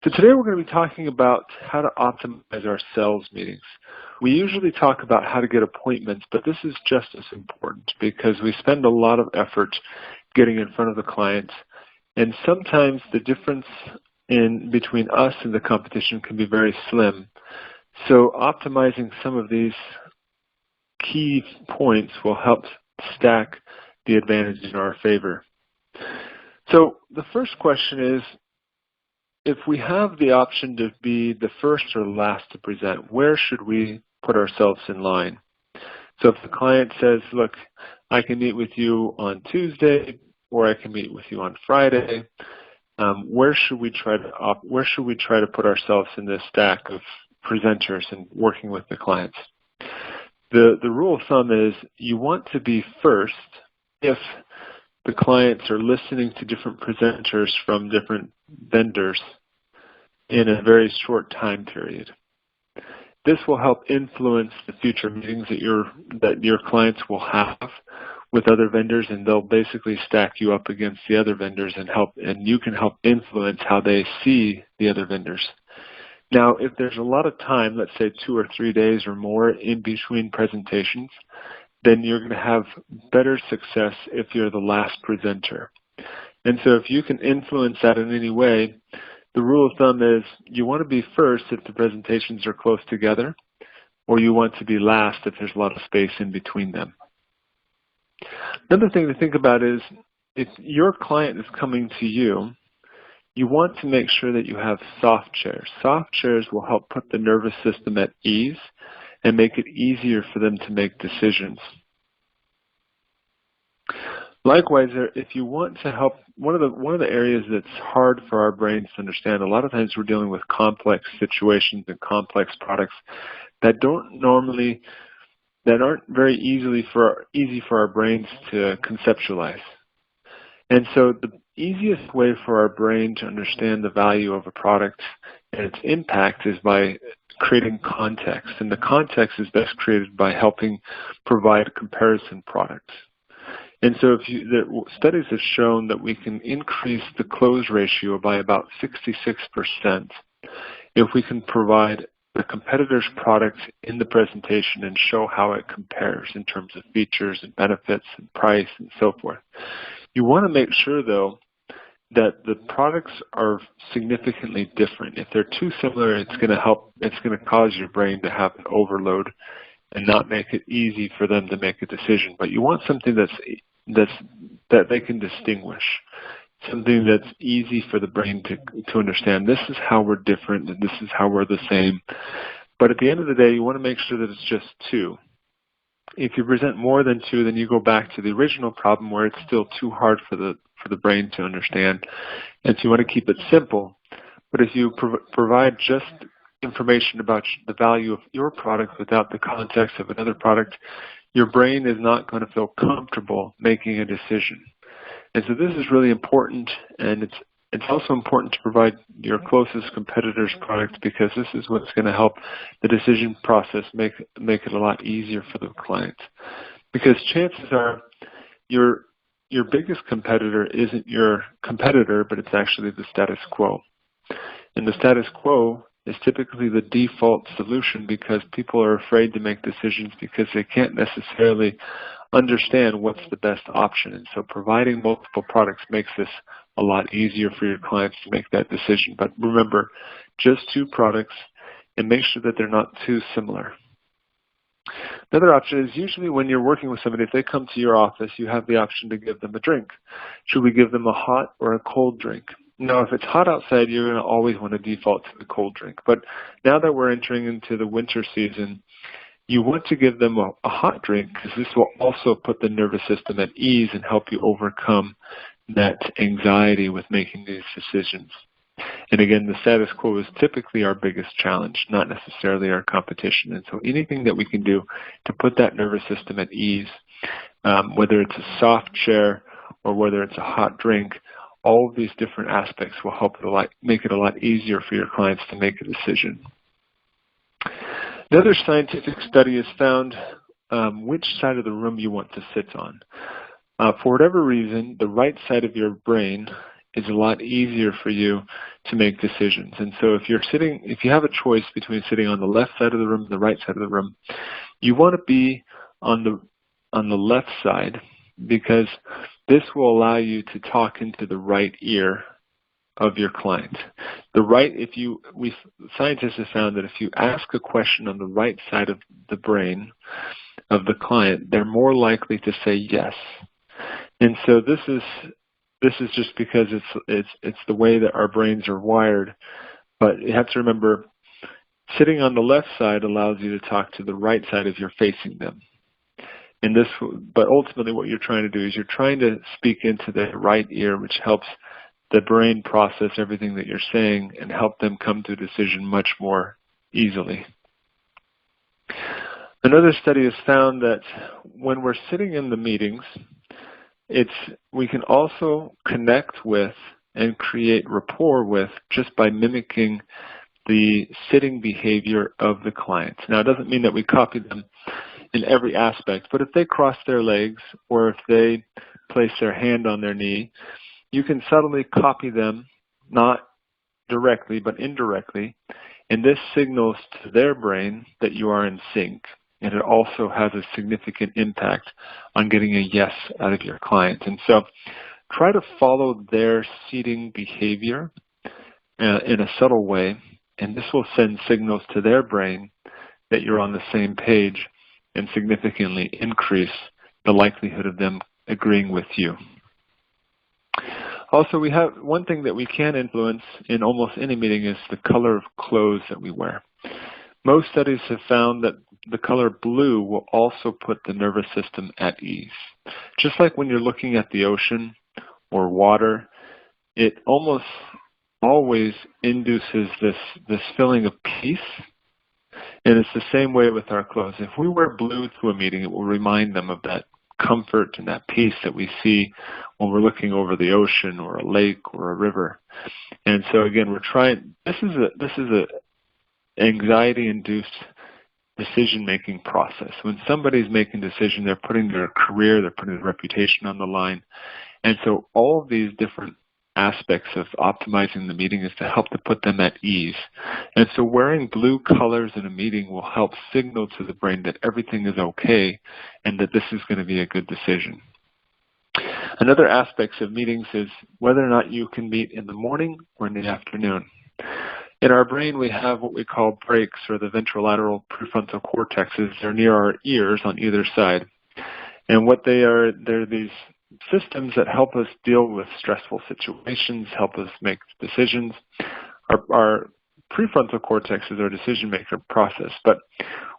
So today we're going to be talking about how to optimize our sales meetings. We usually talk about how to get appointments, but this is just as important because we spend a lot of effort getting in front of the clients, and sometimes the difference between us and the competition can be very slim. So optimizing some of these key points will help stack the advantage in our favor. So the first question is, if we have the option to be the first or last to present, where should we put ourselves in line? So if the client says, look, I can meet with you on Tuesday, or I can meet with you on Friday, where should we try to put ourselves in this stack of presenters and working with the clients? The rule of thumb is you want to be first if the clients are listening to different presenters from different vendors in a very short time period. This will help influence the future meetings that your clients will have with other vendors, and they'll basically stack you up against the other vendors and you can help influence how they see the other vendors. Now, if there's a lot of time, let's say 2 or 3 days or more in between presentations, then you're going to have better success if you're the last presenter. And so if you can influence that in any way, the rule of thumb is you want to be first if the presentations are close together, or you want to be last if there's a lot of space in between them. Another thing to think about is if your client is coming to you, you want to make sure that you have soft chairs. Soft chairs will help put the nervous system at ease and make it easier for them to make decisions. Likewise, if you want to help, one of the areas that's hard for our brains to understand, a lot of times we're dealing with complex situations and complex products that aren't very easy for our brains to conceptualize. And so the easiest way for our brain to understand the value of a product and its impact is by creating context. And the context is best created by helping provide comparison products. And so the studies have shown that we can increase the close ratio by about 66% if we can provide the competitor's products in the presentation and show how it compares in terms of features and benefits and price and so forth. You want to make sure, though, that the products are significantly different. If they're too similar, it's going to cause your brain to have an overload and not make it easy for them to make a decision. But you want something that they can distinguish, something that's easy for the brain to understand. This is how we're different, and this is how we're the same. But at the end of the day, you want to make sure that it's just two. If you present more than two, then you go back to the original problem where it's still too hard for the brain to understand. And so you want to keep it simple. But if you provide just information about the value of your product without the context of another product, your brain is not going to feel comfortable making a decision. And so this is really important, and it's also important to provide your closest competitor's product because this is what's going to help the decision process make it a lot easier for the client. Because chances are your biggest competitor isn't your competitor, but it's actually the status quo. And the status quo is typically the default solution because people are afraid to make decisions because they can't necessarily understand what's the best option. And so providing multiple products makes this a lot easier for your clients to make that decision. But remember, just two products, and make sure that they're not too similar. Another option is usually when you're working with somebody, if they come to your office, you have the option to give them a drink. Should we give them a hot or a cold drink? Now, if it's hot outside, you're going to always want to default to the cold drink. But now that we're entering into the winter season, you want to give them a hot drink because this will also put the nervous system at ease and help you overcome that anxiety with making these decisions. And again, the status quo is typically our biggest challenge, not necessarily our competition. And so anything that we can do to put that nervous system at ease, whether it's a soft chair or whether it's a hot drink, all of these different aspects will help make it a lot easier for your clients to make a decision. Another scientific study has found which side of the room you want to sit on. For whatever reason, the right side of your brain is a lot easier for you to make decisions. And so if you have a choice between sitting on the left side of the room and the right side of the room, you want to be on the left side, because this will allow you to talk into the right ear of your client. Scientists have found that if you ask a question on the right side of the brain of the client, they're more likely to say yes. And so this is just because it's the way that our brains are wired. But you have to remember, sitting on the left side allows you to talk to the right side if you're facing them. But ultimately what you're trying to do is you're trying to speak into the right ear, which helps the brain process everything that you're saying and help them come to a decision much more easily. Another study has found that when we're sitting in the meetings, we can also connect with and create rapport with just by mimicking the sitting behavior of the client. Now, it doesn't mean that we copy them in every aspect, but if they cross their legs or if they place their hand on their knee, you can subtly copy them, not directly but indirectly, and this signals to their brain that you are in sync. And it also has a significant impact on getting a yes out of your client. And so try to follow their seating behavior in a subtle way, and this will send signals to their brain that you're on the same page and significantly increase the likelihood of them agreeing with you. Also, we have one thing that we can influence in almost any meeting is the color of clothes that we wear. Most studies have found that the color blue will also put the nervous system at ease. Just like when you're looking at the ocean or water, it almost always induces this feeling of peace. And it's the same way with our clothes. If we wear blue to a meeting, it will remind them of that comfort and that peace that we see when we're looking over the ocean or a lake or a river. And so again, this is a anxiety-induced decision-making process. When somebody's making a decision, they're putting their career, they're putting their reputation on the line. And so all of these different aspects of optimizing the meeting is to help to put them at ease. And so wearing blue colors in a meeting will help signal to the brain that everything is okay and that this is going to be a good decision. Another aspect of meetings is whether or not you can meet in the morning or in the afternoon. In our brain, we have what we call breaks, or the ventrolateral prefrontal cortexes. They're near our ears on either side. And what they're these systems that help us deal with stressful situations, help us make decisions. Our prefrontal cortex is our decision-maker process. But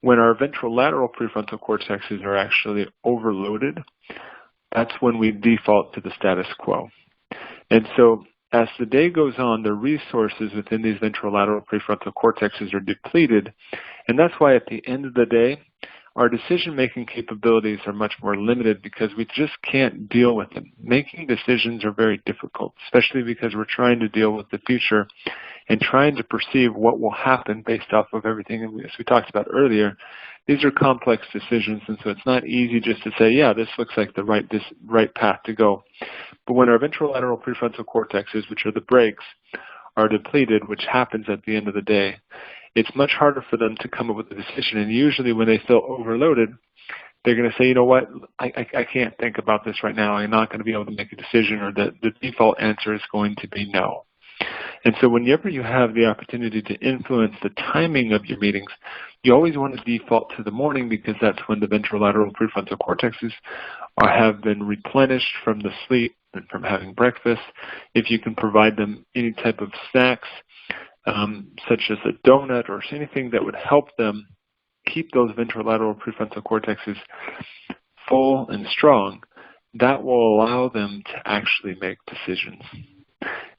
when our ventrolateral prefrontal cortexes are actually overloaded, that's when we default to the status quo. And so as the day goes on, the resources within these ventrolateral prefrontal cortexes are depleted, and that's why at the end of the day, our decision-making capabilities are much more limited because we just can't deal with them. Making decisions are very difficult, especially because we're trying to deal with the future and trying to perceive what will happen based off of everything. And as we talked about earlier, these are complex decisions, and so it's not easy just to say, yeah, this looks like the right path to go. But when our ventrolateral prefrontal cortexes, which are the brakes, are depleted, which happens at the end of the day, it's much harder for them to come up with a decision. And usually when they feel overloaded, they're going to say, you know what, I can't think about this right now. I'm not going to be able to make a decision, or the default answer is going to be no. And so whenever you have the opportunity to influence the timing of your meetings, you always want to default to the morning because that's when the ventrolateral prefrontal cortexes have been replenished from the sleep and from having breakfast. If you can provide them any type of snacks, such as a donut or anything that would help them keep those ventrolateral prefrontal cortexes full and strong, that will allow them to actually make decisions.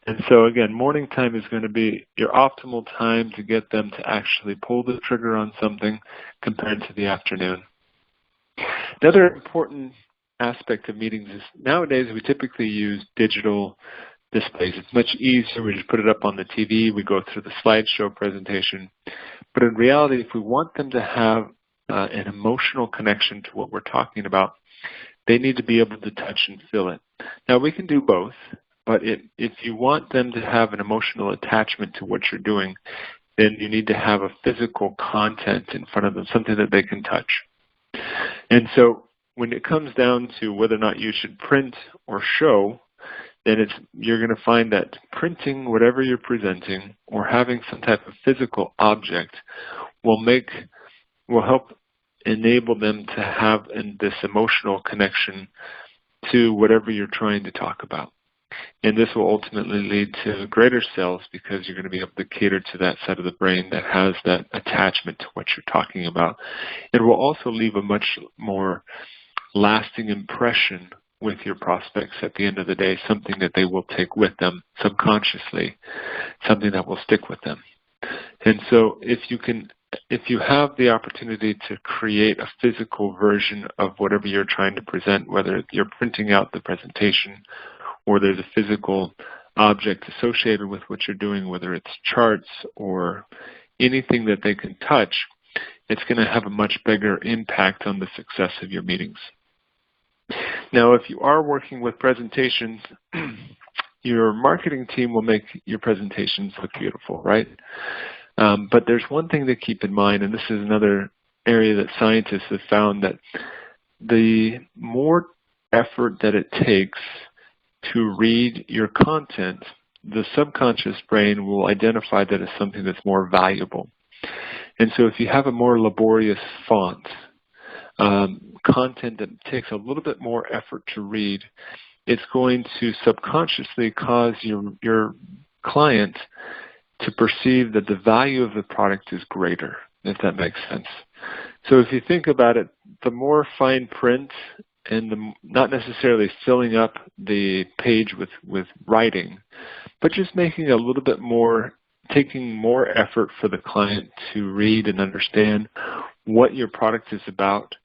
And so again, morning time is going to be your optimal time to get them to actually pull the trigger on something compared to the afternoon. Another important aspect of meetings is nowadays we typically use digital displays. It's much easier. We just put it up on the TV. We go through the slideshow presentation. But in reality, if we want them to have an emotional connection to what we're talking about, they need to be able to touch and feel it. Now, we can do both. but if you want them to have an emotional attachment to what you're doing, then you need to have a physical content in front of them, something that they can touch. And so when it comes down to whether or not you should print or show, then you're going to find that printing whatever you're presenting or having some type of physical object will help enable them to have this emotional connection to whatever you're trying to talk about. And this will ultimately lead to greater sales because you're going to be able to cater to that side of the brain that has that attachment to what you're talking about. It will also leave a much more lasting impression with your prospects at the end of the day, something that they will take with them subconsciously, something that will stick with them. And so if you have the opportunity to create a physical version of whatever you're trying to present, whether you're printing out the presentation or there's a physical object associated with what you're doing, whether it's charts or anything that they can touch, it's going to have a much bigger impact on the success of your meetings. Now, if you are working with presentations, your marketing team will make your presentations look beautiful, right? But there's one thing to keep in mind, and this is another area that scientists have found, that the more effort that it takes to read your content, the subconscious brain will identify that as something that's more valuable. And so if you have a more laborious font, content that takes a little bit more effort to read, it's going to subconsciously cause your client to perceive that the value of the product is greater, if that makes sense. So if you think about it, the more fine print and not necessarily filling up the page with writing, but just making a little bit more, taking more effort for the client to read and understand what your product is about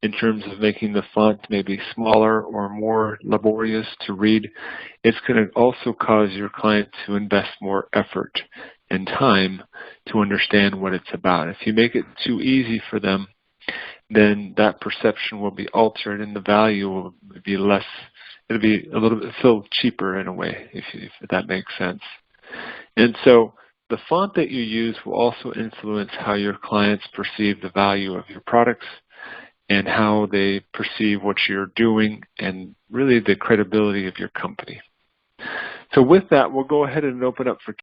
in terms of making the font maybe smaller or more laborious to read, it's going to also cause your client to invest more effort and time to understand what it's about. If you make it too easy for them, then that perception will be altered and the value will be less, it'll be a little bit feel cheaper in a way, if that makes sense. And so the font that you use will also influence how your clients perceive the value of your products and how they perceive what you're doing and really the credibility of your company. So with that, we'll go ahead and open up for